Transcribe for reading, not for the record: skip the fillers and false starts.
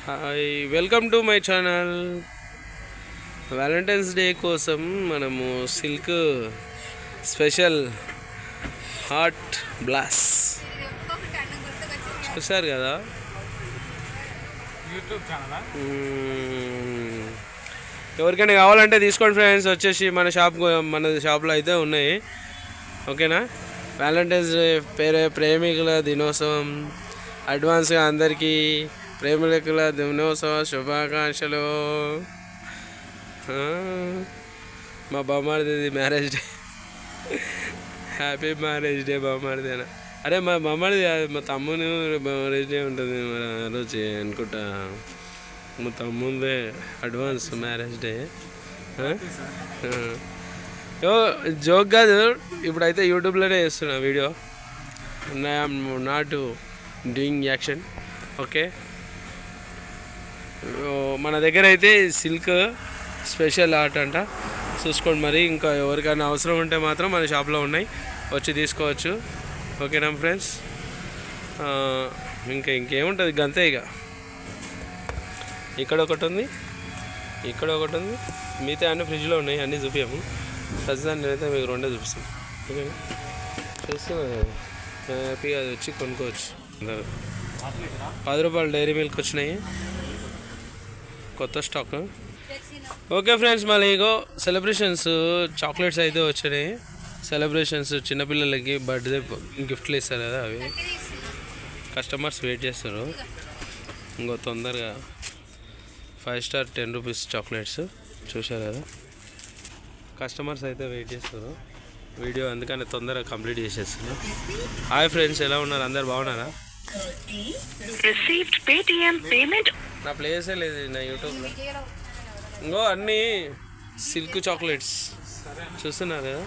Hi, welcome to my channel. Valentine's day కోసం మనము silk special hot బ్లాస్ చూసారు కదా. యూట్యూబ్ ఛానల్ ఎవరికైనా కావాలంటే తీసుకోండి ఫ్రెండ్స్. వచ్చేసి మన షాప్లో అయితే ఉన్నాయి. ఓకేనా. వ్యాలంటైన్స్ డే ప్రేమికుల దినోత్సవం. అడ్వాన్స్గా అందరికీ ప్రేమికుల దినోత్సవ శుభాకాంక్షలు. మా బామ్మడిది marriage day. Happy marriage day బామ్మడిదేనా? అరే మా బామ్మడిది మా తమ్ముని మ్యారేజ్ డే ఉంటుంది మరి ఆ రోజు అనుకుంటా. మా తమ్ముందే అడ్వాన్స్ మ్యారేజ్ డే. జోక్ కాదు, ఇప్పుడైతే యూట్యూబ్లోనే చేస్తున్నా video. I'm not doing action. Okay. మన దగ్గర అయితే సిల్క్ స్పెషల్ ఆర్ట్ అంట, చూసుకోండి. మరి ఇంకా ఎవరికైనా అవసరం ఉంటే మాత్రం మన షాప్లో ఉన్నాయి, వచ్చి తీసుకోవచ్చు. ఓకేనా ఫ్రెండ్స్. ఇంకేముంటుంది గంతే. ఇక ఇక్కడ ఒకటి ఉంది, ఇక్కడ ఒకటి ఉంది, మిగతా అన్నీ ఫ్రిడ్జ్లో ఉన్నాయి. అన్నీ చూపించాము. ప్రస్తుతాన్ని నేనైతే మీకు రెండే చూపిస్తాను. ఓకేనా. చూస్తున్నా హ్యాపీగా అది వచ్చి కొనుక్కోవచ్చు. 10 రూపాయలు డైరీ మిల్క్ వచ్చినాయి, కొత్త స్టాక్. ఓకే ఫ్రెండ్స్, మళ్ళీ ఇగో సెలబ్రేషన్స్ చాక్లెట్స్ అయితే వచ్చినాయి. సెలబ్రేషన్స్ చిన్నపిల్లలకి బర్త్డే గిఫ్ట్లు ఇస్తారు కదా, అవి కస్టమర్స్ వెయిట్ చేస్తారు. ఇంకో తొందరగా 5 స్టార్ 10 రూపీస్ చాక్లెట్స్ చూశారు కదా. కస్టమర్స్ అయితే వెయిట్ చేస్తారు వీడియో, అందుకని తొందరగా కంప్లీట్ చేసేస్తున్నారు. హాయ్ ఫ్రెండ్స్, ఎలా ఉన్నారు? అందరు బాగున్నారా? నా ప్లేసే లేదు నా యూట్యూబ్లో. ఇంకో అన్నీ సిల్క్ చాక్లెట్స్ చూస్తున్నారు కదా.